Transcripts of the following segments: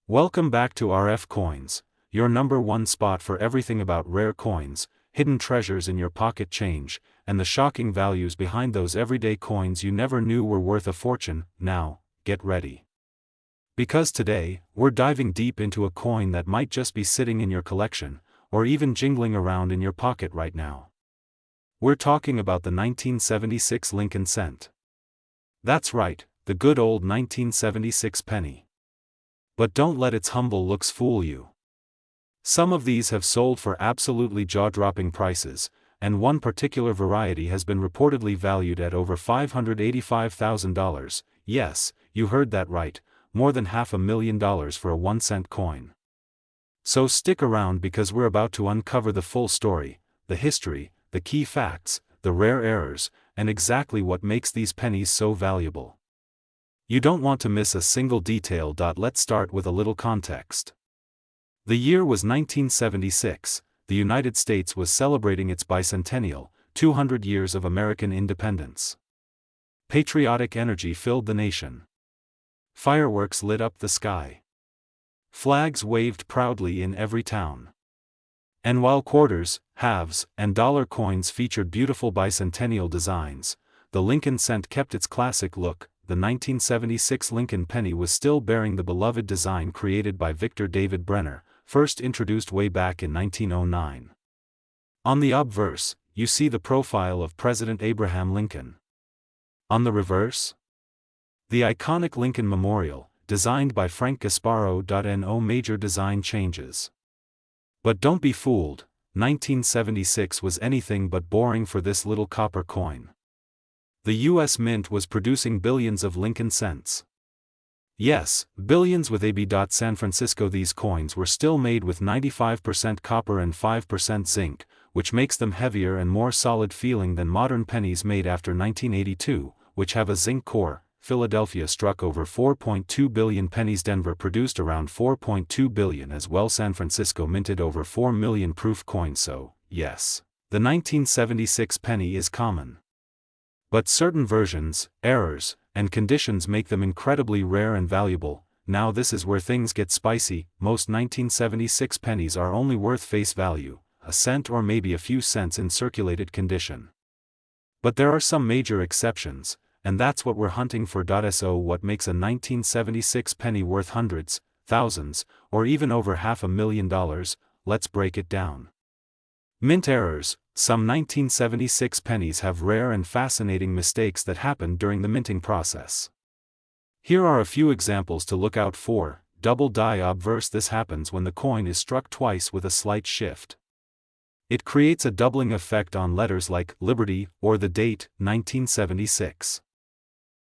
Welcome back to RFCoins, your number one spot for everything about rare coins, hidden treasures in your pocket change, and the shocking values behind those everyday coins you never knew were worth a fortune. Now, get ready. Because today, we're diving deep into a coin that might just be sitting in your collection, or even jingling around in your pocket right now. We're talking about the 1976 Lincoln cent. That's right, the good old 1976 penny. But don't let its humble looks fool you. Some of these have sold for absolutely jaw-dropping prices, and one particular variety has been reportedly valued at over $585,000. Yes, you heard that right, more than $500,000 for a 1-cent coin. So stick around because we're about to uncover the full story, the history, the key facts, the rare errors, and exactly what makes these pennies so valuable. You don't want to miss a single detail. Let's start with a little context. The year was 1976, the United States was celebrating its bicentennial, 200 years of American independence. Patriotic energy filled the nation. Fireworks lit up the sky. Flags waved proudly in every town. And while quarters, halves, and dollar coins featured beautiful bicentennial designs, the Lincoln cent kept its classic look. The 1976 Lincoln penny was still bearing the beloved design created by Victor David Brenner, first introduced way back in 1909. On the obverse, you see the profile of President Abraham Lincoln. On the reverse, the iconic Lincoln Memorial, designed by Frank Gasparo. No major design changes. But don't be fooled, 1976 was anything but boring for this little copper coin. The U.S. Mint was producing billions of Lincoln cents. Yes, billions with AB. San Francisco. These coins were still made with 95% copper and 5% zinc, which makes them heavier and more solid feeling than modern pennies made after 1982, which have a zinc core. Philadelphia struck over 4.2 billion pennies. Denver produced around 4.2 billion as well. San Francisco minted over 4 million proof coins. So, yes, the 1976 penny is common. But certain versions, errors, and conditions make them incredibly rare and valuable. Now this is where things get spicy. Most 1976 pennies are only worth face value, a cent or maybe a few cents in circulated condition. But there are some major exceptions, and that's what we're hunting for. So what makes a 1976 penny worth hundreds, thousands, or even over $500,000? Let's break it down. Mint errors. Some 1976 pennies have rare and fascinating mistakes that happened during the minting process. Here are a few examples to look out for. Double die obverse. This happens when the coin is struck twice with a slight shift. It creates a doubling effect on letters like Liberty or the date, 1976.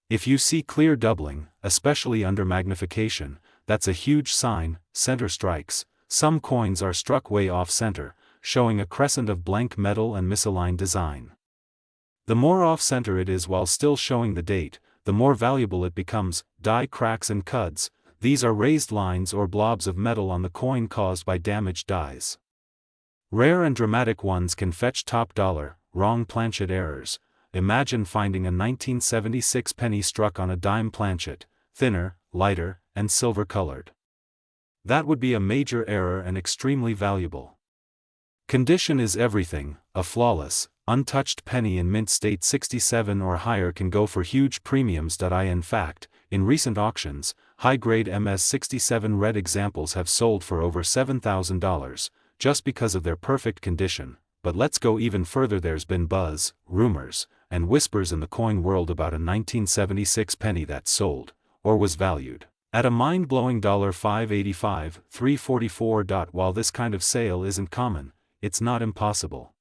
If you see clear doubling, especially under magnification, that's a huge sign. Center strikes. Some coins are struck way off center, showing a crescent of blank metal and misaligned design. The more off-center it is while still showing the date, the more valuable it becomes. Die cracks and cuds. These are raised lines or blobs of metal on the coin caused by damaged dies. Rare and dramatic ones can fetch top dollar. Wrong planchet errors. Imagine finding a 1976 penny struck on a dime planchet, thinner, lighter, and silver-colored. That would be a major error and extremely valuable. Condition is everything. A flawless, untouched penny in mint state 67 or higher can go for huge premiums. In fact, in recent auctions, high-grade MS-67 red examples have sold for over $7,000, just because of their perfect condition. But let's go even further. There's been buzz, rumors, and whispers in the coin world about a 1976 penny that sold, or was valued, at a mind-blowing $585, $344. While this kind of sale isn't common, it's not impossible.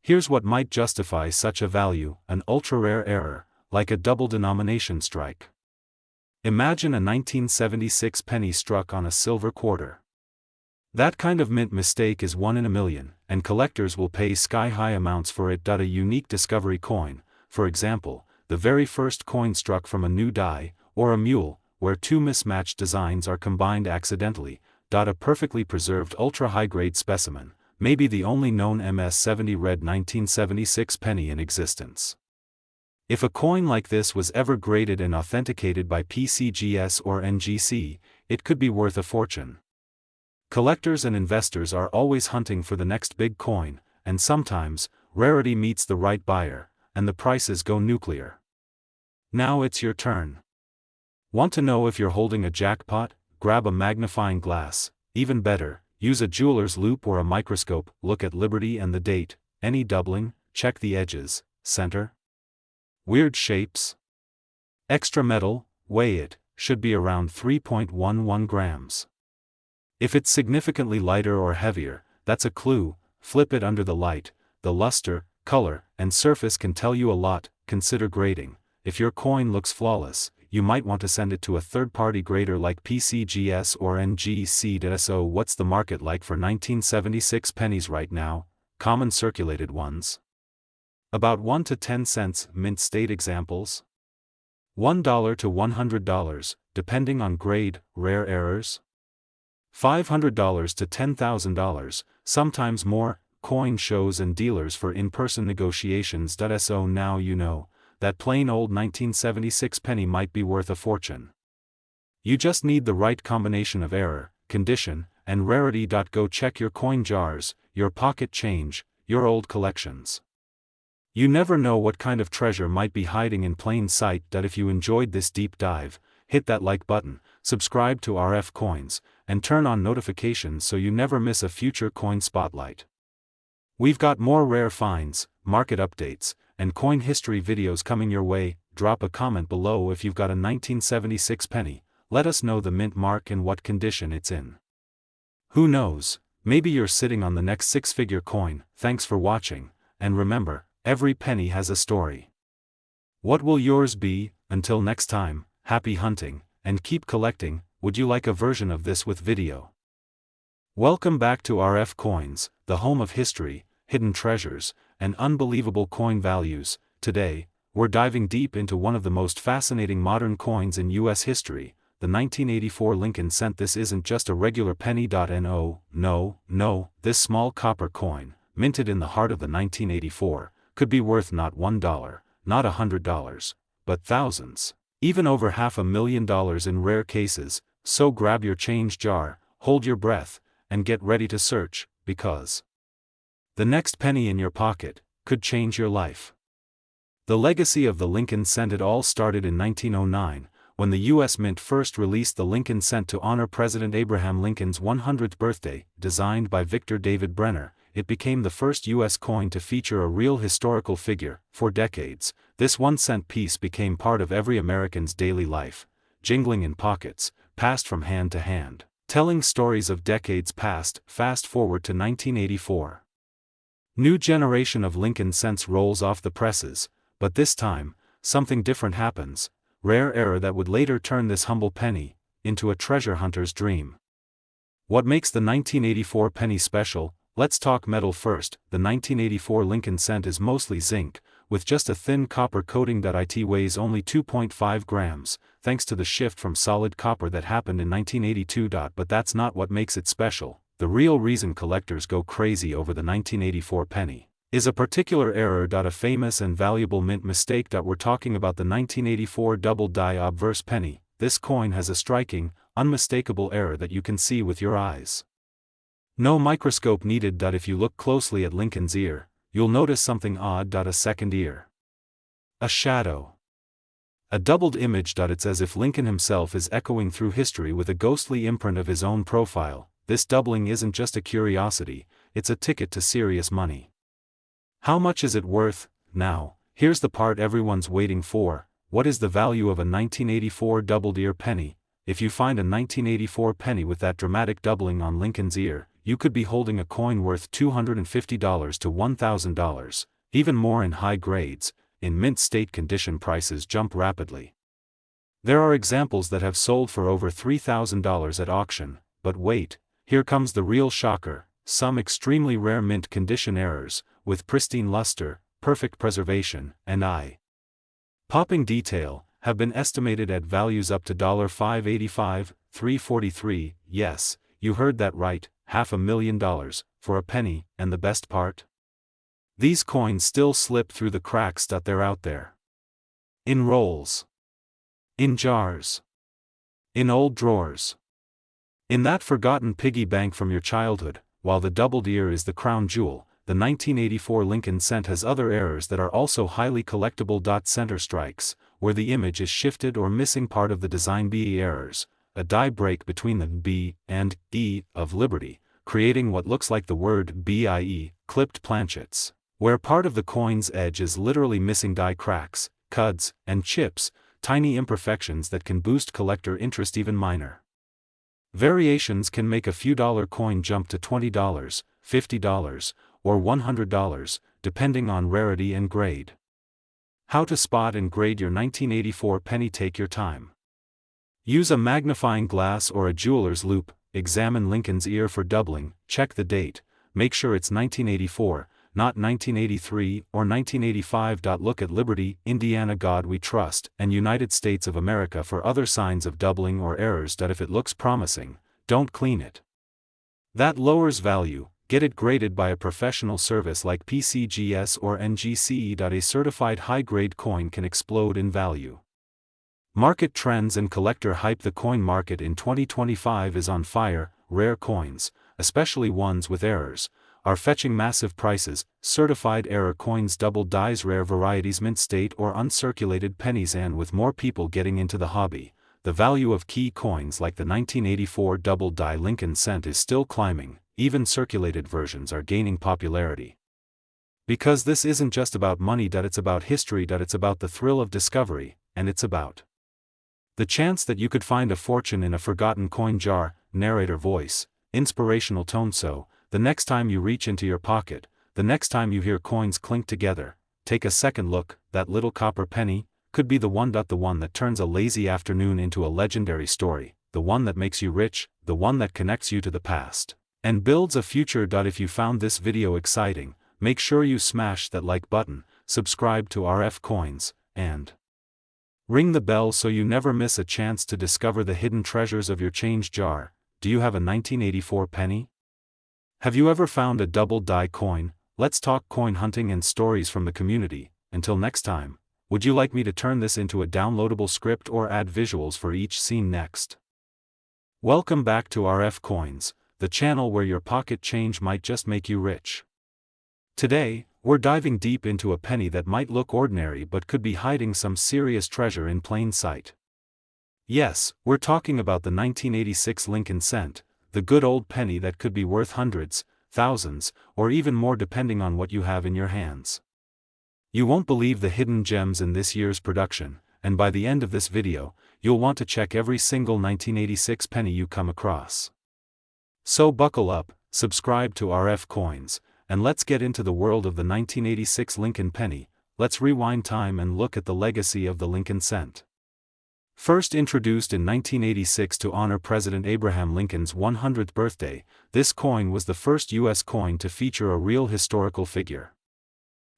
Here's what might justify such a value: an ultra-rare error, like a double denomination strike. Imagine a 1976 penny struck on a silver quarter. That kind of mint mistake is 1 in a million, and collectors will pay sky-high amounts for it. A unique discovery coin, for example, the very first coin struck from a new die, or a mule, where two mismatched designs are combined accidentally. A perfectly preserved ultra-high-grade specimen, maybe the only known MS-70 red 1976 penny in existence. If a coin like this was ever graded and authenticated by PCGS or NGC, it could be worth a fortune. Collectors and investors are always hunting for the next big coin, and sometimes, rarity meets the right buyer, and the prices go nuclear. Now it's your turn. Want to know if you're holding a jackpot? Grab a magnifying glass. Even better, use a jeweler's loupe or a microscope, look at Liberty and the date, any doubling, check the edges, center. Weird shapes? Extra metal, weigh it, should be around 3.11 grams. If it's significantly lighter or heavier, that's a clue. Flip it under the light. The luster, color, and surface can tell you a lot. Consider grading. If your coin looks flawless, you might want to send it to a third-party grader like PCGS or NGC. What's the market like for 1976 pennies right now? Common circulated ones. About 1 to 10 cents. Mint state examples. $1 to $100, depending on grade. Rare errors. $500 to $10,000, sometimes more. Coin shows and dealers for in-person negotiations. So now you know that plain old 1976 penny might be worth a fortune. You just need the right combination of error, condition, and rarity. Go check your coin jars, your pocket change, your old collections. You never know what kind of treasure might be hiding in plain sight. If you enjoyed this deep dive, hit that like button, subscribe to RFCoins, and turn on notifications so you never miss a future coin spotlight. We've got more rare finds, market updates, and coin history videos coming your way. Drop a comment below if you've got a 1976 penny, let us know the mint mark and what condition it's in. Who knows, maybe you're sitting on the next six-figure coin. Thanks for watching, and remember, every penny has a story. What will yours be? Until next time, happy hunting, and keep collecting. Would you like a version of this with video? Welcome back to RFCoins, the home of history, hidden treasures, and unbelievable coin values. Today, we're diving deep into one of the most fascinating modern coins in US history, the 1984 Lincoln cent. This isn't just a regular penny. No, this small copper coin, minted in the heart of the 1984, could be worth not $1, not $100, but thousands, even over $500,000 in rare cases. So grab your change jar, hold your breath, and get ready to search, because the next penny in your pocket could change your life. The legacy of the Lincoln cent. It all started in 1909, when the U.S. Mint first released the Lincoln cent to honor President Abraham Lincoln's 100th birthday. Designed by Victor David Brenner, it became the first U.S. coin to feature a real historical figure. For decades, this 1-cent piece became part of every American's daily life, jingling in pockets, passed from hand to hand, telling stories of decades past. Fast forward to 1984. New generation of Lincoln cents rolls off the presses, but this time, something different happens. Rare error that would later turn this humble penny into a treasure hunter's dream. What makes the 1984 penny special? Let's talk metal first. The 1984 Lincoln cent is mostly zinc, with just a thin copper coating. It weighs only 2.5 grams, thanks to the shift from solid copper that happened in 1982. But that's not what makes it special. The real reason collectors go crazy over the 1984 penny is a particular error. A famous and valuable mint mistake. We're talking about the 1984 double die obverse penny. This coin has a striking, unmistakable error that you can see with your eyes. No microscope needed. If you look closely at Lincoln's ear, you'll notice something odd. A second ear. A shadow. A doubled image. It's as if Lincoln himself is echoing through history with a ghostly imprint of his own profile. This doubling isn't just a curiosity, it's a ticket to serious money. How much is it worth? Now, here's the part everyone's waiting for. What is the value of a 1984 doubled ear penny? If you find a 1984 penny with that dramatic doubling on Lincoln's ear, you could be holding a coin worth $250 to $1,000, even more in high grades. In mint state condition, prices jump rapidly. There are examples that have sold for over $3,000 at auction, but wait, here comes the real shocker. Some extremely rare mint condition errors, with pristine luster, perfect preservation, and eye-popping detail, have been estimated at values up to $585, $343, yes, you heard that right, $500,000, for a penny. And the best part? These coins still slip through the cracks. They're out there. In rolls. In jars. In old drawers. In that forgotten piggy bank from your childhood, while the doubled ear is the crown jewel, the 1984 Lincoln cent has other errors that are also highly collectible. Center strikes, where the image is shifted or missing part of the design. BE errors, a die break between the B and E of Liberty, creating what looks like the word BIE, clipped planchets, where part of the coin's edge is literally missing. Die cracks, cuds, and chips, tiny imperfections that can boost collector interest. Even minor variations can make a few dollar coin jump to $20, $50, or $100, depending on rarity and grade. How to spot and grade your 1984 penny. Take your time. Use a magnifying glass or a jeweler's loupe, examine Lincoln's ear for doubling, check the date, make sure it's 1984, not 1983 or 1985. Look at Liberty, Indiana, God We Trust, and United States of America for other signs of doubling or errors. If it looks promising, don't clean it. That lowers value. Get it graded by a professional service like PCGS or NGCE. A certified high-grade coin can explode in value. Market trends and collector hype. The coin market in 2025 is on fire. Rare coins, especially ones with errors, are fetching massive prices. Certified error coins, double dies, rare varieties, mint state or uncirculated pennies. And with more people getting into the hobby, the value of key coins like the 1984 double die Lincoln cent is still climbing. Even circulated versions are gaining popularity. Because this isn't just about money. It's about history. It's about the thrill of discovery, and it's about the chance that you could find a fortune in a forgotten coin jar. Narrator voice, inspirational tone. So, the next time you reach into your pocket, the next time you hear coins clink together, take a second look. That little copper penny could be the one. The one that turns a lazy afternoon into a legendary story, the one that makes you rich, the one that connects you to the past and builds a future. If you found this video exciting, make sure you smash that like button, subscribe to RFCoins, and ring the bell so you never miss a chance to discover the hidden treasures of your change jar. Do you have a 1984 penny? Have you ever found a double die coin? Let's talk coin hunting and stories from the community. Until next time, would you like me to turn this into a downloadable script or add visuals for each scene next? Welcome back to RFCoins, the channel where your pocket change might just make you rich. Today, we're diving deep into a penny that might look ordinary but could be hiding some serious treasure in plain sight. Yes, we're talking about the 1986 Lincoln cent, the good old penny that could be worth hundreds, thousands, or even more depending on what you have in your hands. You won't believe the hidden gems in this year's production, and by the end of this video, you'll want to check every single 1986 penny you come across. So buckle up, subscribe to RFCoins, and let's get into the world of the 1986 Lincoln penny. Let's rewind time and look at the legacy of the Lincoln cent. First introduced in 1986 to honor President Abraham Lincoln's 100th birthday, this coin was the first U.S. coin to feature a real historical figure.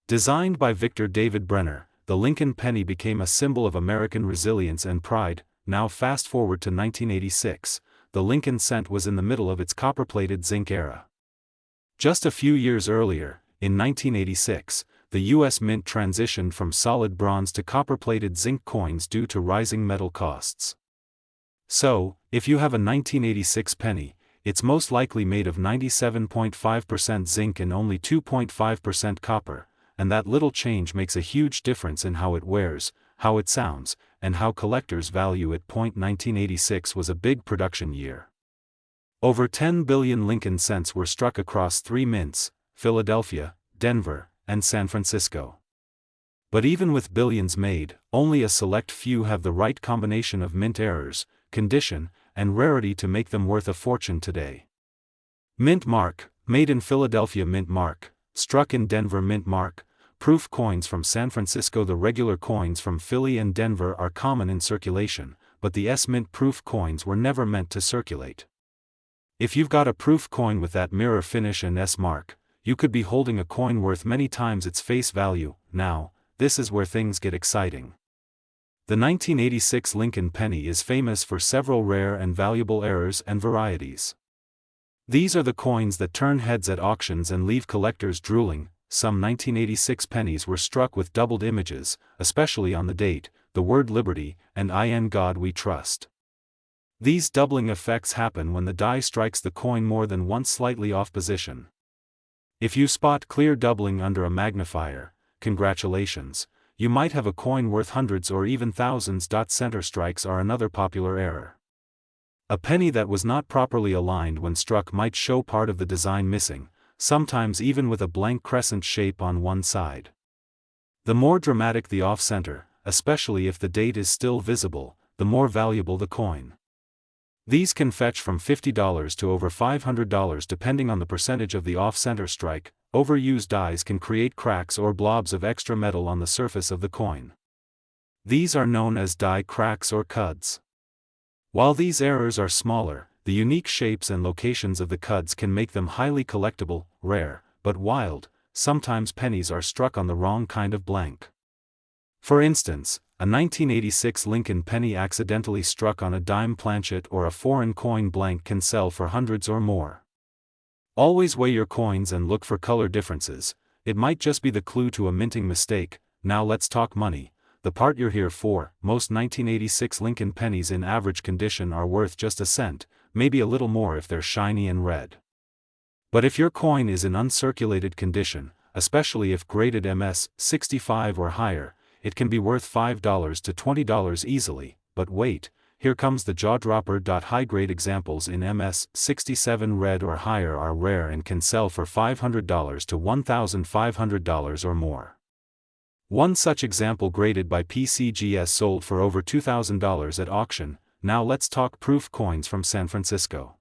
Designed by Victor David Brenner, the Lincoln penny became a symbol of American resilience and pride. Now fast forward to 1986, the Lincoln cent was in the middle of its copper-plated zinc era. Just a few years earlier, in 1986, the U.S. Mint transitioned from solid bronze to copper-plated zinc coins due to rising metal costs. So, if you have a 1986 penny, it's most likely made of 97.5% zinc and only 2.5% copper, and that little change makes a huge difference in how it wears, how it sounds, and how collectors value it. 1986 was a big production year. Over 10 billion Lincoln cents were struck across 3 mints, Philadelphia, Denver, and San Francisco. But even with billions made, only a select few have the right combination of mint errors, condition, and rarity to make them worth a fortune today. Mint mark, made in Philadelphia. Mint mark, struck in Denver. Mint mark, proof coins from San Francisco. The regular coins from Philly and Denver are common in circulation, but the S-mint proof coins were never meant to circulate. If you've got a proof coin with that mirror finish and S mark, you could be holding a coin worth many times its face value. Now, this is where things get exciting. The 1986 Lincoln penny is famous for several rare and valuable errors and varieties. These are the coins that turn heads at auctions and leave collectors drooling. Some 1986 pennies were struck with doubled images, especially on the date, the word Liberty, and in God We Trust. These doubling effects happen when the die strikes the coin more than once slightly off position. If you spot clear doubling under a magnifier, congratulations, you might have a coin worth hundreds or even thousands. Center strikes are another popular error. A penny that was not properly aligned when struck might show part of the design missing, sometimes even with a blank crescent shape on one side. The more dramatic the off-center, especially if the date is still visible, the more valuable the coin. These can fetch from $50 to over $500 depending on the percentage of the off-center strike. Overused dies can create cracks or blobs of extra metal on the surface of the coin. These are known as die cracks or cuds. While these errors are smaller, the unique shapes and locations of the cuds can make them highly collectible, rare, but wild. Sometimes pennies are struck on the wrong kind of blank. For instance, a 1986 Lincoln penny accidentally struck on a dime planchet or a foreign coin blank can sell for hundreds or more. Always weigh your coins and look for color differences. It might just be the clue to a minting mistake. Now let's talk money, the part you're here for. Most 1986 Lincoln pennies in average condition are worth just a cent, maybe a little more if they're shiny and red. But if your coin is in uncirculated condition, especially if graded MS 65 or higher, it can be worth $5 to $20 easily. But wait, here comes the jaw-dropper. High-grade examples in MS 67 red or higher are rare and can sell for $500 to $1,500 or more. One such example graded by PCGS sold for over $2,000 at auction. Now let's talk proof coins from San Francisco.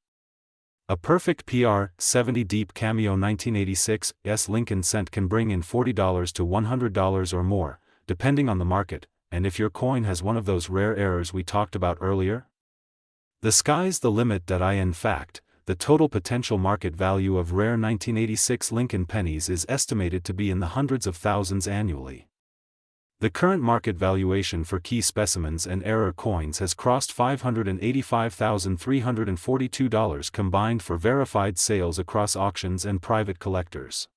A perfect PR 70 deep cameo 1986 S Lincoln cent can bring in $40 to $100 or more, depending on the market, and if your coin has one of those rare errors we talked about earlier. The sky's the limit. In fact, the total potential market value of rare 1986 Lincoln pennies is estimated to be in the hundreds of thousands annually. The current market valuation for key specimens and error coins has crossed $585,342 combined for verified sales across auctions and private collectors.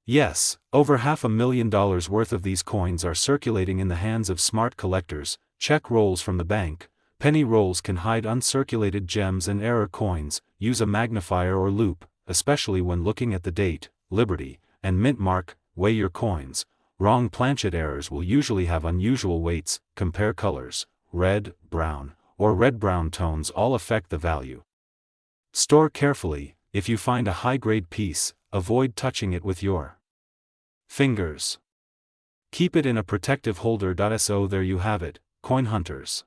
Yes, over $500,000 worth of these coins are circulating in the hands of smart collectors. Check rolls from the bank. Penny rolls can hide uncirculated gems and error coins. Use a magnifier or loupe, especially when looking at the date, Liberty, and mint mark. Weigh your coins. Wrong planchet errors will usually have unusual weights. Compare colors. Red, brown, or red-brown tones all affect the value. Store carefully. If you find a high-grade piece, avoid touching it with your fingers. Keep it in a protective holder. So there you have it, coin hunters.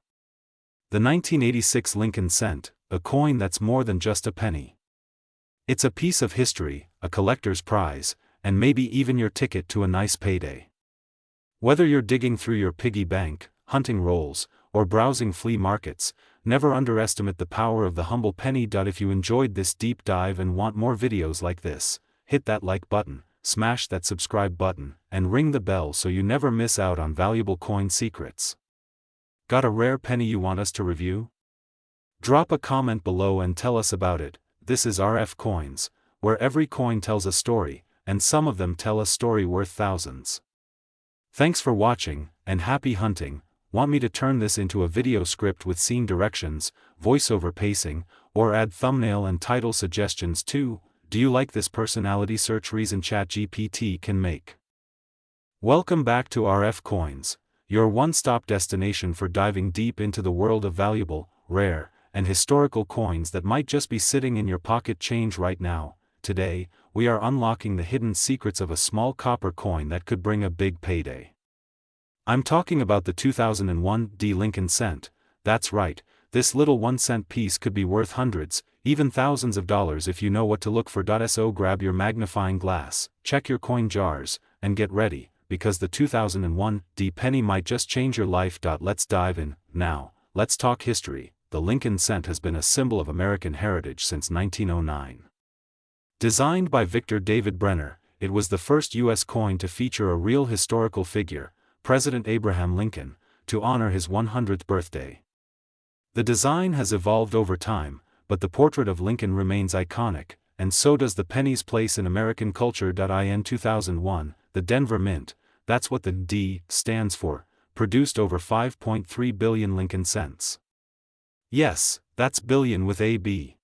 The 1986 Lincoln cent, a coin that's more than just a penny. It's a piece of history, a collector's prize, and maybe even your ticket to a nice payday. Whether you're digging through your piggy bank, hunting rolls, or browsing flea markets, never underestimate the power of the humble penny. If you enjoyed this deep dive and want more videos like this, hit that like button, smash that subscribe button, and ring the bell so you never miss out on valuable coin secrets. Got a rare penny you want us to review? Drop a comment below and tell us about it. This is RFCoins, where every coin tells a story, and some of them tell a story worth thousands. Thanks for watching, and happy hunting. Want me to turn this into a video script with scene directions, voiceover pacing, or add thumbnail and title suggestions too? Do you like this personality search reason ChatGPT can make? Welcome back to RFCoins, your one-stop destination for diving deep into the world of valuable, rare, and historical coins that might just be sitting in your pocket change right now. Today, we are unlocking the hidden secrets of a small copper coin that could bring a big payday. I'm talking about the 2001 D Lincoln cent. That's right, this little 1-cent piece could be worth hundreds, even thousands of dollars if you know what to look for. So grab your magnifying glass, check your coin jars, and get ready, because the 2001 D penny might just change your life. Let's dive in. Now, let's talk history. The Lincoln cent has been a symbol of American heritage since 1909. Designed by Victor David Brenner, it was the first U.S. coin to feature a real historical figure, President Abraham Lincoln, to honor his 100th birthday. The design has evolved over time, but the portrait of Lincoln remains iconic, and so does the penny's place in American culture. In 2001, the Denver Mint, that's what the D stands for, produced over 5.3 billion Lincoln cents. Yes, that's billion with a B.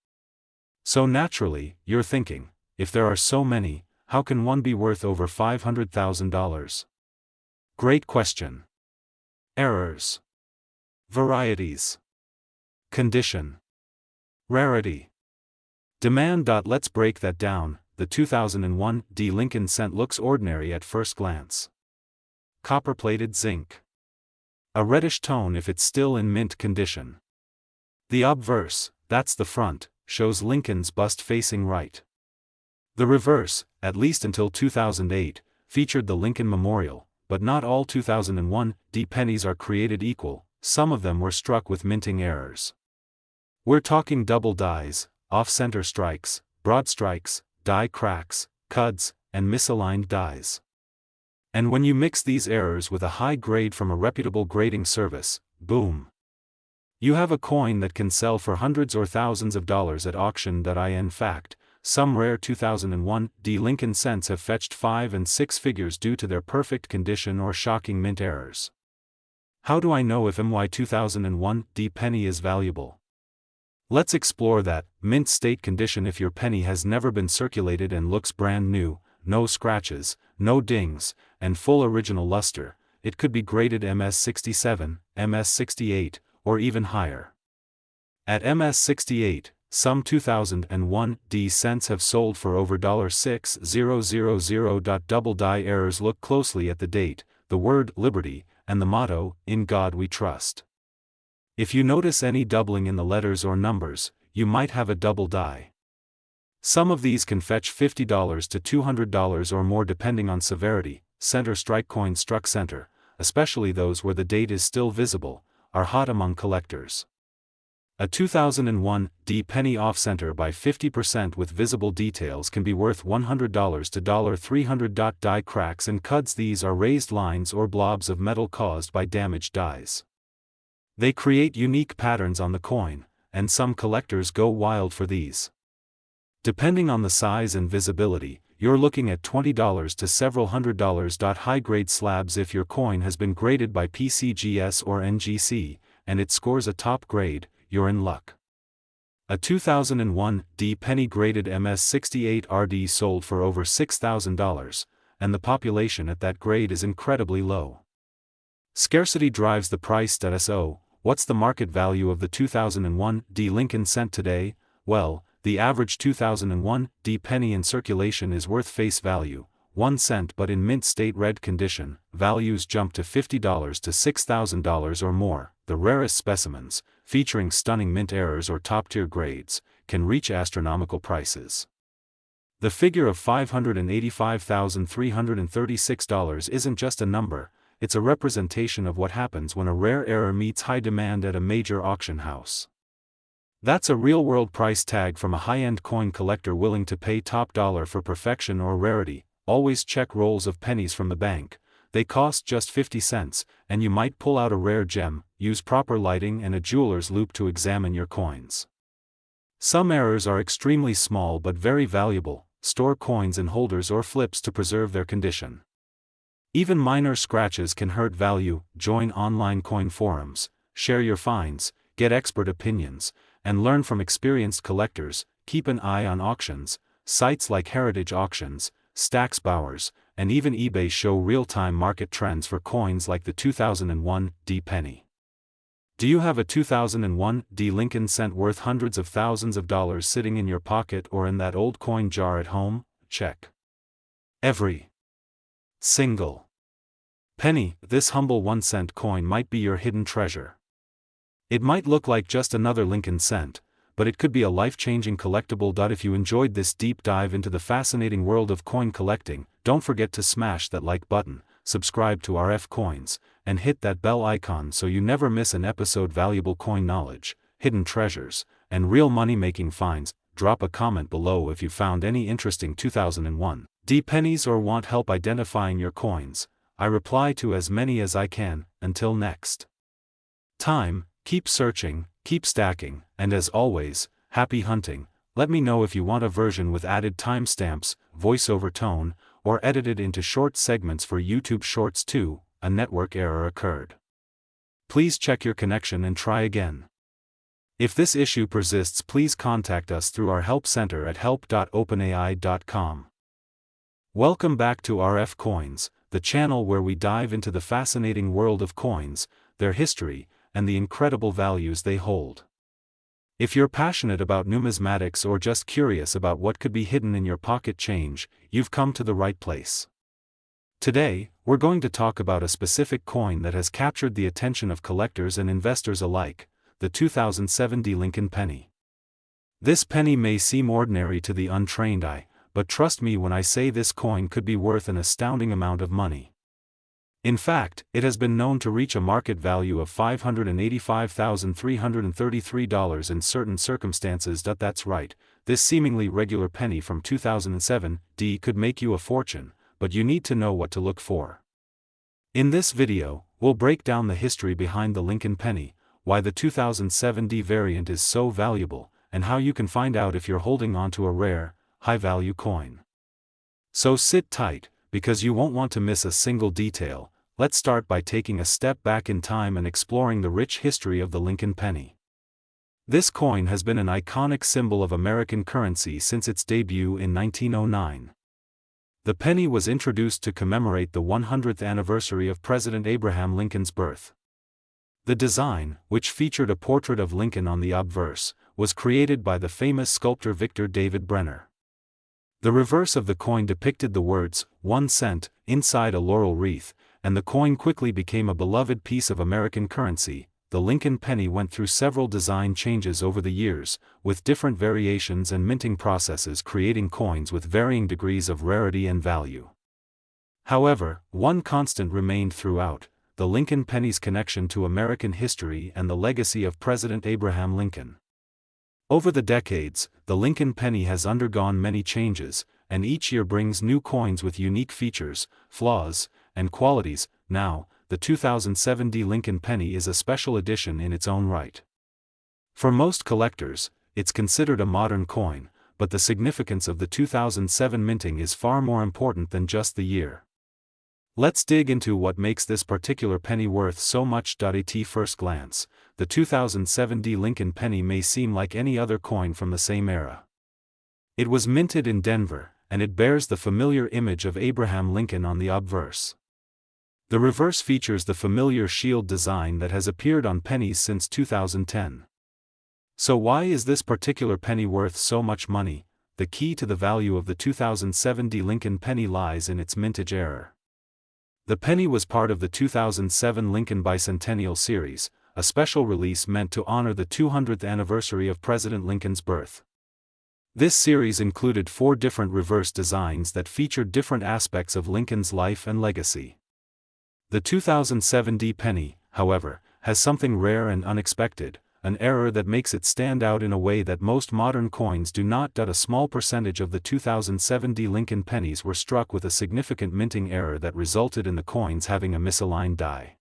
So naturally, you're thinking, if there are so many, how can one be worth over $500,000? Great question. Errors. Varieties. Condition. Rarity. Demand. Let's break that down. The 2001 D Lincoln cent looks ordinary at first glance. Copper-plated zinc. A reddish tone if it's still in mint condition. The obverse, that's the front, shows Lincoln's bust facing right. The reverse, at least until 2008, featured the Lincoln Memorial, but not all 2001 D pennies are created equal, some of them were struck with minting errors. We're talking double dies, off-center strikes, broad strikes, die cracks, cuds, and misaligned dies. And when you mix these errors with a high grade from a reputable grading service, boom! You have a coin that can sell for hundreds or thousands of dollars at auction. In fact, some rare 2001 D Lincoln cents have fetched 5 and 6 figures due to their perfect condition or shocking mint errors. How do I know if my 2001 D penny is valuable? Let's explore that. Mint state condition. If your penny has never been circulated and looks brand new, no scratches, no dings, and full original luster, it could be graded MS67, MS68, or even higher. At MS68, some 2001 D cents have sold for over $6,000. Double die errors. Look closely at the date, the word liberty, and the motto, "In God We Trust." If you notice any doubling in the letters or numbers, you might have a double die. Some of these can fetch $50 to $200 or more depending on severity. Center strike coins struck center, especially those where the date is still visible, are hot among collectors. A 2001 D penny off-center by 50% with visible details can be worth $100 to $300. Die cracks and cuds. These are raised lines or blobs of metal caused by damaged dies. They create unique patterns on the coin, and some collectors go wild for these. Depending on the size and visibility, you're looking at $20 to several $100s. High-grade slabs. If your coin has been graded by PCGS or NGC, and it scores a top grade, you're in luck. A 2001 D penny graded MS68 RD sold for over $6,000, and the population at that grade is incredibly low. Scarcity drives the price. So, what's the market value of the 2001 D Lincoln cent today? Well, the average 2001 D penny in circulation is worth face value, 1 cent, but in mint state red condition, values jump to $50 to $6,000 or more. The rarest specimens, featuring stunning mint errors or top-tier grades, can reach astronomical prices. The figure of $585,336 isn't just a number, it's a representation of what happens when a rare error meets high demand at a major auction house. That's a real-world price tag from a high-end coin collector willing to pay top dollar for perfection or rarity. Always check rolls of pennies from the bank. They cost just 50 cents, and you might pull out a rare gem. Use proper lighting and a jeweler's loupe to examine your coins. Some errors are extremely small but very valuable. Store coins in holders or flips to preserve their condition. Even minor scratches can hurt value. Join online coin forums, share your finds, get expert opinions, and learn from experienced collectors. Keep an eye on auctions. Sites like Heritage Auctions, Stax Bowers, and even eBay show real-time market trends for coins like the 2001 D penny. Do you have a 2001 D Lincoln cent worth hundreds of thousands of dollars sitting in your pocket or in that old coin jar at home? Check every single penny. This humble 1-cent coin might be your hidden treasure. It might look like just another Lincoln cent, but it could be a life-changing collectible. If you enjoyed this deep dive into the fascinating world of coin collecting, don't forget to smash that like button, subscribe to RFCoins, and hit that bell icon so you never miss an episode. Valuable coin knowledge, hidden treasures, and real money-making finds. Drop a comment below if you found any interesting 2001 D pennies or want help identifying your coins. I reply to as many as I can. Until next time, keep searching, keep stacking, and as always, happy hunting. Let me know if you want a version with added timestamps, voiceover tone, or edited into short segments for YouTube Shorts too. A network error occurred. Please check your connection and try again. If this issue persists, please contact us through our help center at help.openai.com. Welcome back to RFCoins, the channel where we dive into the fascinating world of coins, their history, and the incredible values they hold. If you're passionate about numismatics or just curious about what could be hidden in your pocket change, you've come to the right place. Today, we're going to talk about a specific coin that has captured the attention of collectors and investors alike, the 2007 Lincoln penny. This penny may seem ordinary to the untrained eye, but trust me when I say this coin could be worth an astounding amount of money. In fact, it has been known to reach a market value of $585,333 in certain circumstances. That's right, this seemingly regular penny from 2007 could make you a fortune, but you need to know what to look for. In this video, we'll break down the history behind the Lincoln penny, why the 2007 variant is so valuable, and how you can find out if you're holding on to a rare, high-value coin. So sit tight, because you won't want to miss a single detail. Let's start by taking a step back in time and exploring the rich history of the Lincoln penny. This coin has been an iconic symbol of American currency since its debut in 1909. The penny was introduced to commemorate the 100th anniversary of President Abraham Lincoln's birth. The design, which featured a portrait of Lincoln on the obverse, was created by the famous sculptor Victor David Brenner. The reverse of the coin depicted the words, 1 cent, inside a laurel wreath, and the coin quickly became a beloved piece of American currency. The Lincoln penny went through several design changes over the years, with different variations and minting processes creating coins with varying degrees of rarity and value. However, one constant remained throughout: the Lincoln penny's connection to American history and the legacy of President Abraham Lincoln. Over the decades, the Lincoln penny has undergone many changes, and each year brings new coins with unique features, flaws, and qualities. Now, the 2007 Lincoln penny is a special edition in its own right. For most collectors, it's considered a modern coin, but the significance of the 2007 minting is far more important than just the year. Let's dig into what makes this particular penny worth so much. At first glance, the 2007 Lincoln penny may seem like any other coin from the same era. It was minted in Denver, and it bears the familiar image of Abraham Lincoln on the obverse. The reverse features the familiar shield design that has appeared on pennies since 2010. So why is this particular penny worth so much money? The key to the value of the 2007 Lincoln penny lies in its mintage era. The penny was part of the 2007 Lincoln Bicentennial Series, a special release meant to honor the 200th anniversary of President Lincoln's birth. This series included 4 different reverse designs that featured different aspects of Lincoln's life and legacy. The 2007 penny, however, has something rare and unexpected, an error that makes it stand out in a way that most modern coins do not. A small percentage of the 2007 Lincoln pennies were struck with a significant minting error that resulted in the coins having a misaligned die.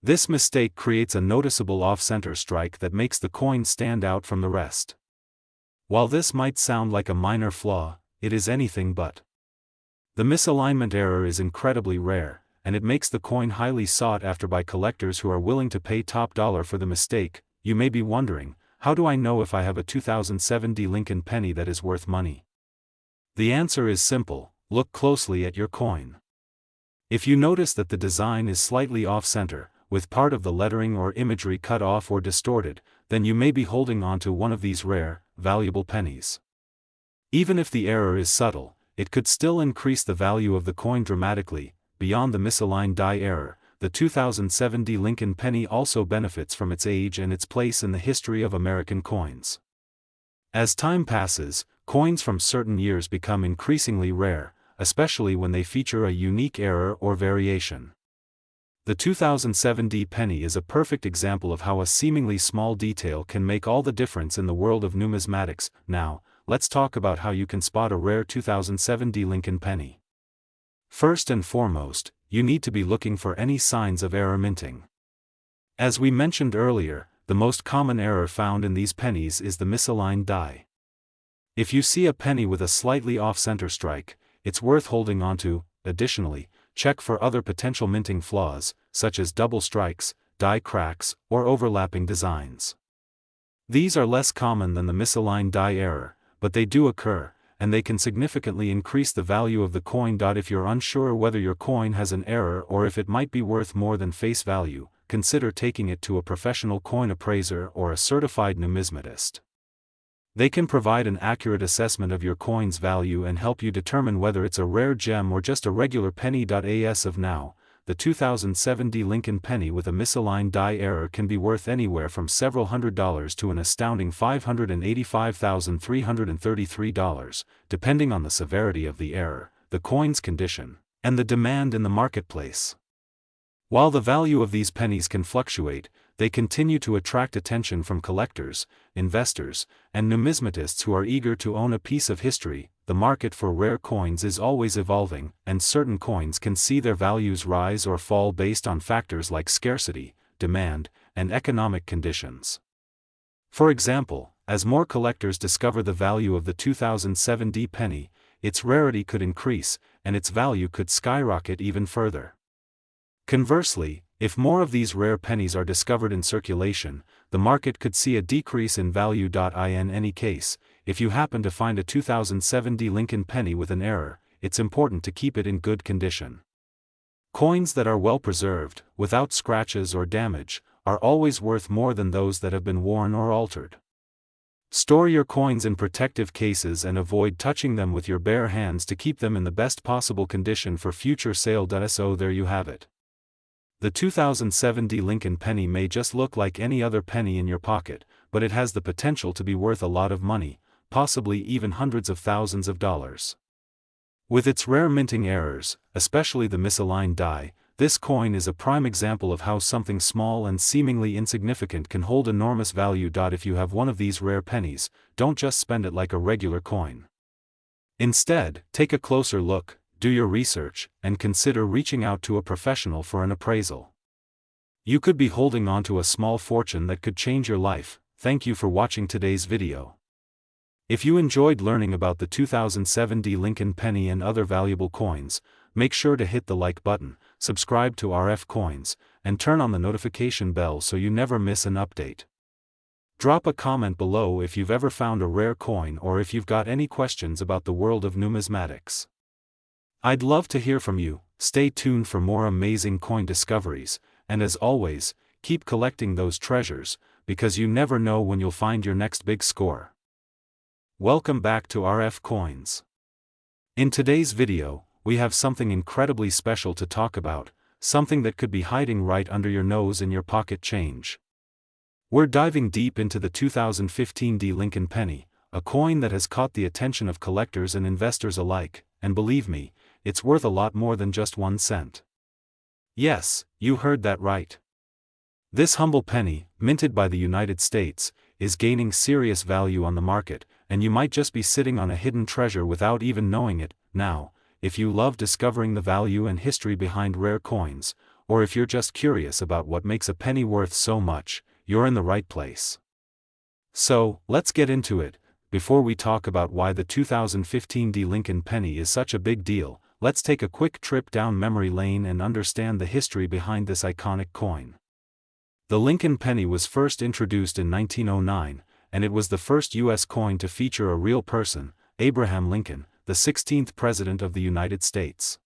This mistake creates a noticeable off-center strike that makes the coin stand out from the rest. While this might sound like a minor flaw, it is anything but. The misalignment error is incredibly rare, and it makes the coin highly sought after by collectors who are willing to pay top dollar for the mistake. You may be wondering, how do I know if I have a 2007 Lincoln penny that is worth money? The answer is simple: look closely at your coin. If you notice that the design is slightly off-center, with part of the lettering or imagery cut off or distorted, then you may be holding on to one of these rare, valuable pennies. Even if the error is subtle, it could still increase the value of the coin dramatically. Beyond the misaligned die error, the 2007 Lincoln penny also benefits from its age and its place in the history of American coins. As time passes, coins from certain years become increasingly rare, especially when they feature a unique error or variation. The 2007 penny is a perfect example of how a seemingly small detail can make all the difference in the world of numismatics. Now, let's talk about how you can spot a rare 2007 Lincoln penny. First and foremost, you need to be looking for any signs of error minting. As we mentioned earlier, the most common error found in these pennies is the misaligned die. If you see a penny with a slightly off-center strike, it's worth holding onto. Additionally, check for other potential minting flaws, such as double strikes, die cracks, or overlapping designs. These are less common than the misaligned die error, but they do occur, and they can significantly increase the value of the coin. If you're unsure whether your coin has an error or if it might be worth more than face value, consider taking it to a professional coin appraiser or a certified numismatist. They can provide an accurate assessment of your coin's value and help you determine whether it's a rare gem or just a regular penny. As of now, the 2007 Lincoln penny with a misaligned die error can be worth anywhere from several $100s to an astounding $585,333, depending on the severity of the error, the coin's condition, and the demand in the marketplace. While the value of these pennies can fluctuate, they continue to attract attention from collectors, investors, and numismatists who are eager to own a piece of history. The market for rare coins is always evolving, and certain coins can see their values rise or fall based on factors like scarcity, demand, and economic conditions. For example, as more collectors discover the value of the 2007 penny, its rarity could increase, and its value could skyrocket even further. Conversely, if more of these rare pennies are discovered in circulation, the market could see a decrease in value. In any case, if you happen to find a 2007 Lincoln penny with an error, it's important to keep it in good condition. Coins that are well preserved, without scratches or damage, are always worth more than those that have been worn or altered. Store your coins in protective cases and avoid touching them with your bare hands to keep them in the best possible condition for future sale. So there you have it. The 2007 Lincoln penny may just look like any other penny in your pocket, but it has the potential to be worth a lot of money, possibly even hundreds of thousands of dollars. With its rare minting errors, especially the misaligned die, this coin is a prime example of how something small and seemingly insignificant can hold enormous value. If you have one of these rare pennies, don't just spend it like a regular coin. Instead, take a closer look, do your research, and consider reaching out to a professional for an appraisal. You could be holding on to a small fortune that could change your life. Thank you for watching today's video. If you enjoyed learning about the 2007 Lincoln penny and other valuable coins, make sure to hit the like button, subscribe to RFCoins, and turn on the notification bell so you never miss an update. Drop a comment below if you've ever found a rare coin or if you've got any questions about the world of numismatics. I'd love to hear from you. Stay tuned for more amazing coin discoveries, and as always, keep collecting those treasures, because you never know when you'll find your next big score. Welcome back to RFCoins. In today's video, we have something incredibly special to talk about, something that could be hiding right under your nose in your pocket change. We're diving deep into the 2015 Lincoln penny, a coin that has caught the attention of collectors and investors alike, and believe me, it's worth a lot more than just 1 cent. Yes, you heard that right. This humble penny, minted by the United States, is gaining serious value on the market, and you might just be sitting on a hidden treasure without even knowing it. Now, if you love discovering the value and history behind rare coins, or if you're just curious about what makes a penny worth so much, you're in the right place. So, let's get into it. Before we talk about why the 2015 Lincoln penny is such a big deal, let's take a quick trip down memory lane and understand the history behind this iconic coin. The Lincoln penny was first introduced in 1909, and it was the first U.S. coin to feature a real person, Abraham Lincoln, the 16th President of the United States.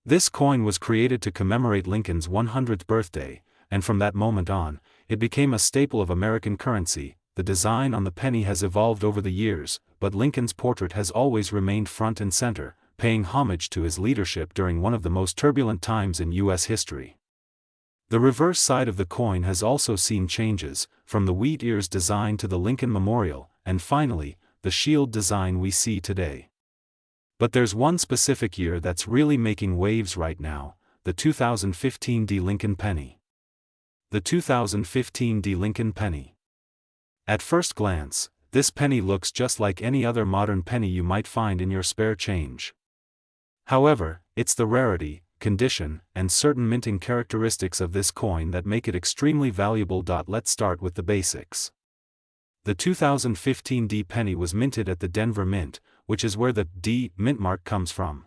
This coin was created to commemorate Lincoln's 100th birthday, and from that moment on, it became a staple of American currency. The design on the penny has evolved over the years, but Lincoln's portrait has always remained front and center, paying homage to his leadership during one of the most turbulent times in U.S. history. The reverse side of the coin has also seen changes, from the wheat ears design to the Lincoln Memorial, and finally, the shield design we see today. But there's one specific year that's really making waves right now, the 2015 Lincoln penny. The 2015 Lincoln penny. At first glance, this penny looks just like any other modern penny you might find in your spare change. However, it's the rarity, condition, and certain minting characteristics of this coin that make it extremely valuable. Let's start with the basics. The 2015 penny was minted at the Denver Mint, which is where the D mint mark comes from.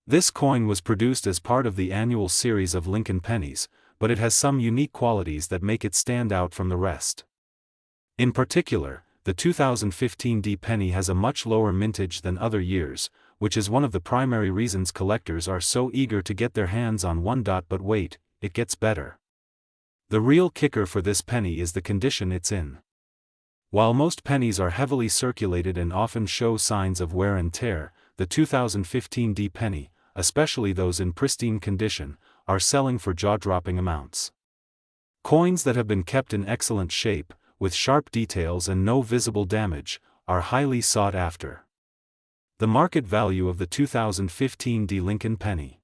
This coin was produced as part of the annual series of Lincoln pennies, but it has some unique qualities that make it stand out from the rest. In particular, the 2015 D penny has a much lower mintage than other years, which is one of the primary reasons collectors are so eager to get their hands on one. But wait, it gets better. The real kicker for this penny is the condition it's in. While most pennies are heavily circulated and often show signs of wear and tear, the 2015 D penny, especially those in pristine condition, are selling for jaw-dropping amounts. Coins that have been kept in excellent shape, with sharp details and no visible damage, are highly sought after. The market value of the 2015 D Lincoln penny.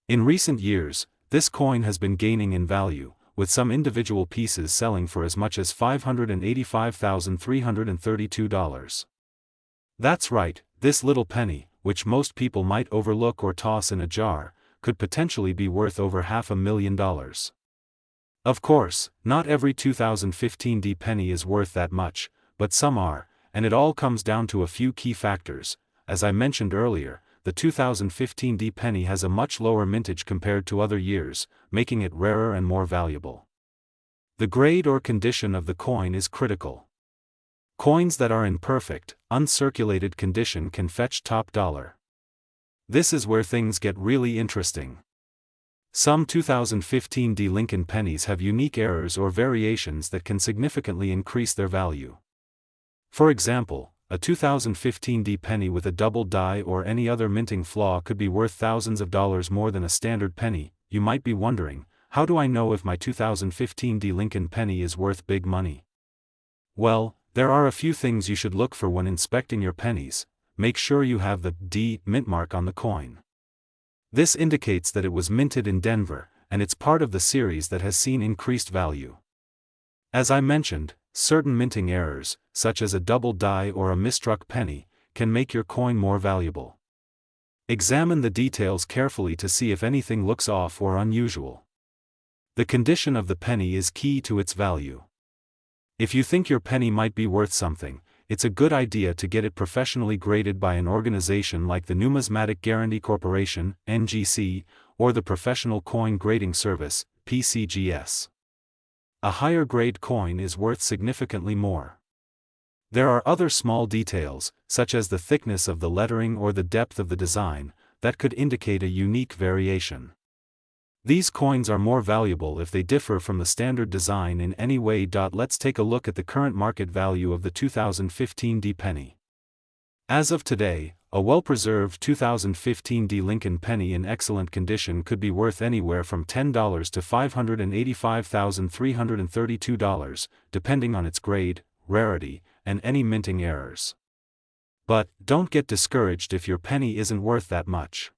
In recent years, this coin has been gaining in value, with some individual pieces selling for as much as $585,332. That's right, this little penny, which most people might overlook or toss in a jar, could potentially be worth over $500,000. Of course, not every 2015 D penny is worth that much, but some are, and it all comes down to a few key factors. As I mentioned earlier, the 2015 D penny has a much lower mintage compared to other years, making it rarer and more valuable. The grade or condition of the coin is critical. Coins that are in perfect, uncirculated condition can fetch top dollar. This is where things get really interesting. Some 2015 D Lincoln pennies have unique errors or variations that can significantly increase their value. For example, a 2015 D penny with a double die or any other minting flaw could be worth thousands of dollars more than a standard penny. You might be wondering, how do I know if my 2015 D Lincoln penny is worth big money? Well, there are a few things you should look for when inspecting your pennies. Make sure you have the D mint mark on the coin. This indicates that it was minted in Denver, and it's part of the series that has seen increased value. As I mentioned, certain minting errors, such as a double die or a misstruck penny, can make your coin more valuable. Examine the details carefully to see if anything looks off or unusual. The condition of the penny is key to its value. If you think your penny might be worth something, it's a good idea to get it professionally graded by an organization like the Numismatic Guarantee Corporation, NGC, or the Professional Coin Grading Service, PCGS. A higher grade coin is worth significantly more. There are other small details, such as the thickness of the lettering or the depth of the design, that could indicate a unique variation. These coins are more valuable if they differ from the standard design in any way. Let's take a look at the current market value of the 2015 D penny. As of today, a well-preserved 2015 D Lincoln penny in excellent condition could be worth anywhere from $10 to $585,332, depending on its grade, rarity, and any minting errors. But, don't get discouraged if your penny isn't worth that much.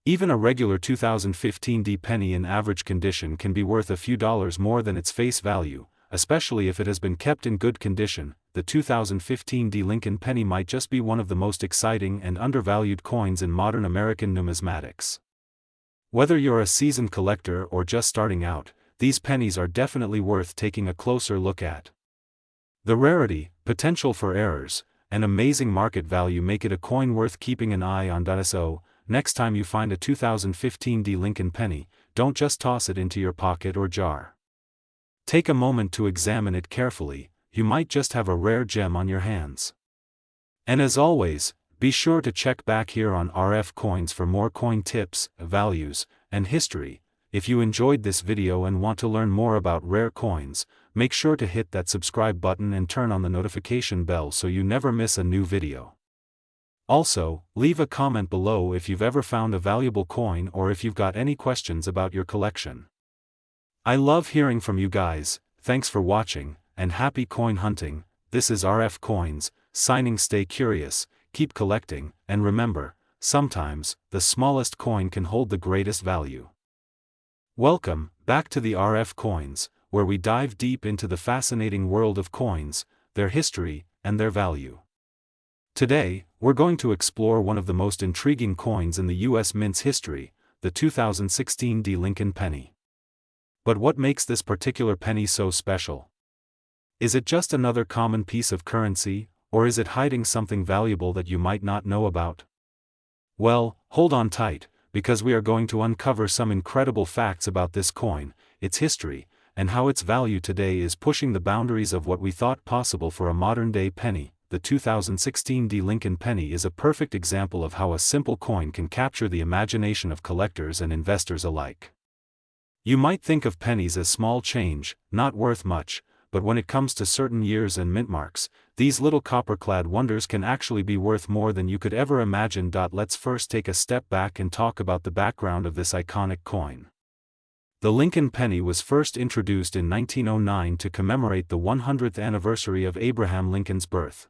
Even a regular 2015 D penny in average condition can be worth a few dollars more than its face value, especially if it has been kept in good condition. The 2015 D Lincoln penny might just be one of the most exciting and undervalued coins in modern American numismatics. Whether you're a seasoned collector or just starting out, these pennies are definitely worth taking a closer look at. The rarity, potential for errors, and amazing market value make it a coin worth keeping an eye on. So, next time you find a 2015 D Lincoln penny, don't just toss it into your pocket or jar. Take a moment to examine it carefully. You might just have a rare gem on your hands. And as always, be sure to check back here on RFCoins for more coin tips, values, and history. If you enjoyed this video and want to learn more about rare coins, make sure to hit that subscribe button and turn on the notification bell so you never miss a new video. Also, leave a comment below if you've ever found a valuable coin or if you've got any questions about your collection. I love hearing from you guys. Thanks for watching, and happy coin hunting. This is RFCoins, signing. Stay curious, keep collecting, and remember, sometimes, the smallest coin can hold the greatest value. Welcome back to the RFCoins, where we dive deep into the fascinating world of coins, their history, and their value. Today, we're going to explore one of the most intriguing coins in the U.S. Mint's history, the 2016 D Lincoln penny. But what makes this particular penny so special? Is it just another common piece of currency, or is it hiding something valuable that you might not know about? Well, hold on tight, because we are going to uncover some incredible facts about this coin, its history, and how its value today is pushing the boundaries of what we thought possible for a modern-day penny. The 2016 Lincoln penny is a perfect example of how a simple coin can capture the imagination of collectors and investors alike. You might think of pennies as small change, not worth much, but when it comes to certain years and mint marks, these little copper-clad wonders can actually be worth more than you could ever imagine. Let's first take a step back and talk about the background of this iconic coin. The Lincoln penny was first introduced in 1909 to commemorate the 100th anniversary of Abraham Lincoln's birth.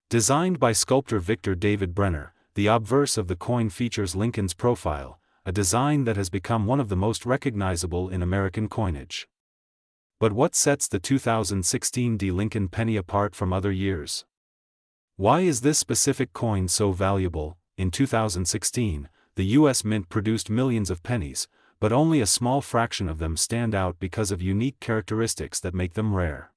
Designed by sculptor Victor David Brenner, the obverse of the coin features Lincoln's profile, a design that has become one of the most recognizable in American coinage. But what sets the 2016 Lincoln penny apart from other years? Why is this specific coin so valuable? In 2016, the U.S. Mint produced millions of pennies, but only a small fraction of them stand out because of unique characteristics that make them rare.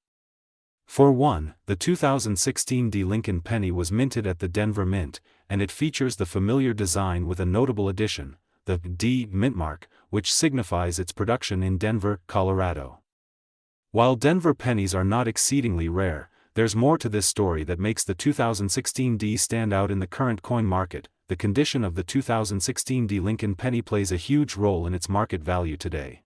For one, the 2016 Lincoln penny was minted at the Denver Mint, and it features the familiar design with a notable addition, the D mint mark, which signifies its production in Denver, Colorado. While Denver pennies are not exceedingly rare, there's more to this story that makes the 2016 D stand out in the current coin market. The condition of the 2016 Lincoln penny plays a huge role in its market value today.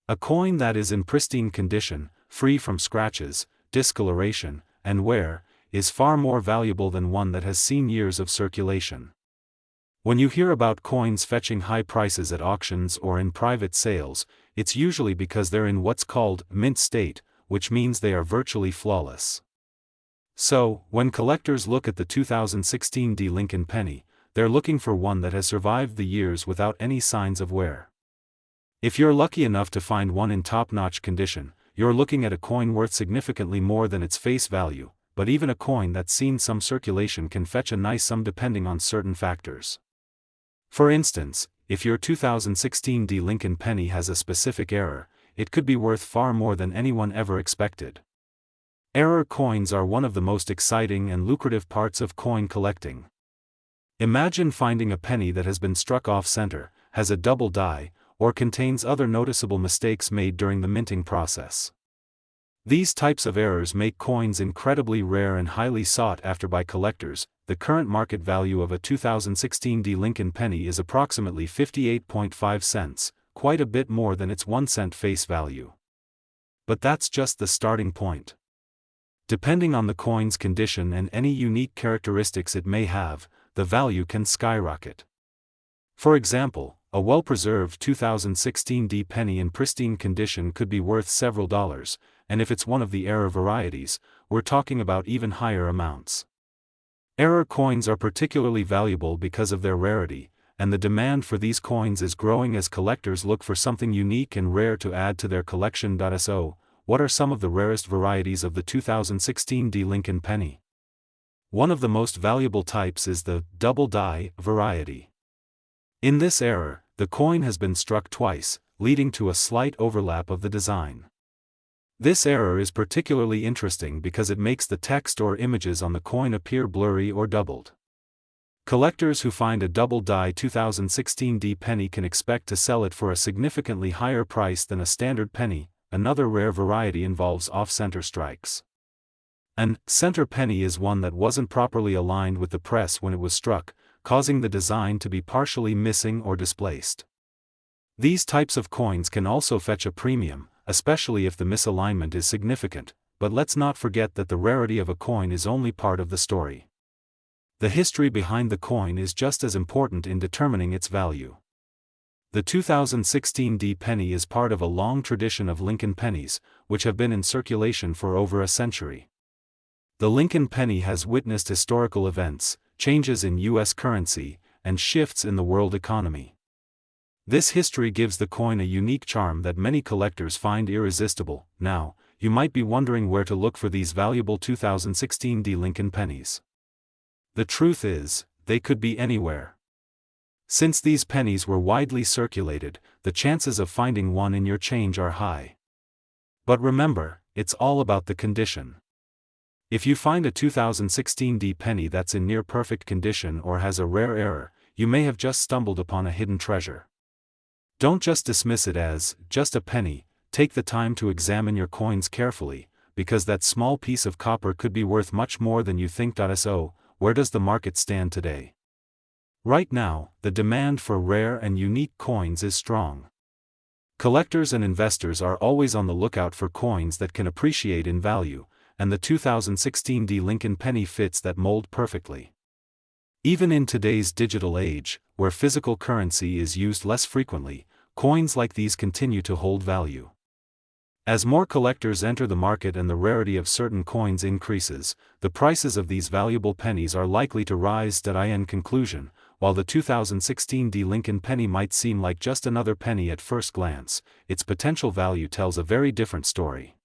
A coin that is in pristine condition, free from scratches, discoloration, and wear, is far more valuable than one that has seen years of circulation. When you hear about coins fetching high prices at auctions or in private sales, it's usually because they're in what's called mint state, which means they are virtually flawless. So, when collectors look at the 2016 Lincoln penny, they're looking for one that has survived the years without any signs of wear. If you're lucky enough to find one in top-notch condition, you're looking at a coin worth significantly more than its face value, but even a coin that's seen some circulation can fetch a nice sum depending on certain factors. For instance, if your 2016 Lincoln penny has a specific error, it could be worth far more than anyone ever expected. Error coins are one of the most exciting and lucrative parts of coin collecting. Imagine finding a penny that has been struck off-center, has a double die, or contains other noticeable mistakes made during the minting process. These types of errors make coins incredibly rare and highly sought after by collectors. The current market value of a 2016 Lincoln penny is approximately 58.5 cents, quite a bit more than its 1 cent face value. But that's just the starting point. Depending on the coin's condition and any unique characteristics it may have, the value can skyrocket. For example, a well-preserved 2016 penny in pristine condition could be worth several dollars, and if it's one of the error varieties, we're talking about even higher amounts. Error coins are particularly valuable because of their rarity, and the demand for these coins is growing as collectors look for something unique and rare to add to their collection. So, what are some of the rarest varieties of the 2016 Lincoln penny? One of the most valuable types is the double die variety. In this error, the coin has been struck twice, leading to a slight overlap of the design. This error is particularly interesting because it makes the text or images on the coin appear blurry or doubled. Collectors who find a double die 2016 penny can expect to sell it for a significantly higher price than a standard penny. Another rare variety involves off-center strikes. An center penny is one that wasn't properly aligned with the press when it was struck, causing the design to be partially missing or displaced. These types of coins can also fetch a premium, especially if the misalignment is significant, but let's not forget that the rarity of a coin is only part of the story. The history behind the coin is just as important in determining its value. The 2016 penny is part of a long tradition of Lincoln pennies, which have been in circulation for over a century. The Lincoln penny has witnessed historical events, changes in U.S. currency, and shifts in the world economy. This history gives the coin a unique charm that many collectors find irresistible. Now, you might be wondering where to look for these valuable 2016 Lincoln pennies. The truth is, they could be anywhere. Since these pennies were widely circulated, the chances of finding one in your change are high. But remember, it's all about the condition. If you find a 2016 penny that's in near-perfect condition or has a rare error, you may have just stumbled upon a hidden treasure. Don't just dismiss it as just a penny. take the time to examine your coins carefully, because that small piece of copper could be worth much more than you think. So, where does the market stand today? Right now, the demand for rare and unique coins is strong. Collectors and investors are always on the lookout for coins that can appreciate in value, and the 2016 Lincoln penny fits that mold perfectly. Even in today's digital age, where physical currency is used less frequently, coins like these continue to hold value. As more collectors enter the market and the rarity of certain coins increases, the prices of these valuable pennies are likely to rise. In conclusion, while the 2016 Lincoln penny might seem like just another penny at first glance, its potential value tells a very different story.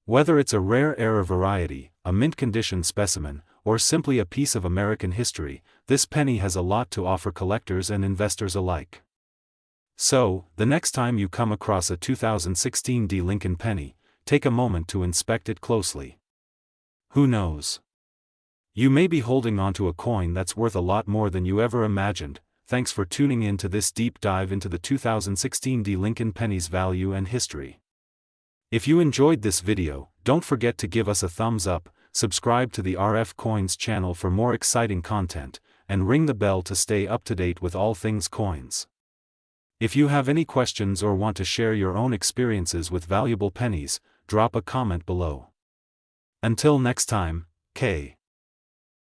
Whether it's a rare era variety, a mint-condition specimen, or simply a piece of American history, this penny has a lot to offer collectors and investors alike. So, the next time you come across a 2016 Lincoln penny, take a moment to inspect it closely. Who knows? You may be holding onto a coin that's worth a lot more than you ever imagined. Thanks for tuning in to this deep dive into the 2016 Lincoln penny's value and history. If you enjoyed this video, don't forget to give us a thumbs up, subscribe to the RFCoins channel for more exciting content, and ring the bell to stay up to date with all things coins. If you have any questions or want to share your own experiences with valuable pennies, drop a comment below. Until next time, K.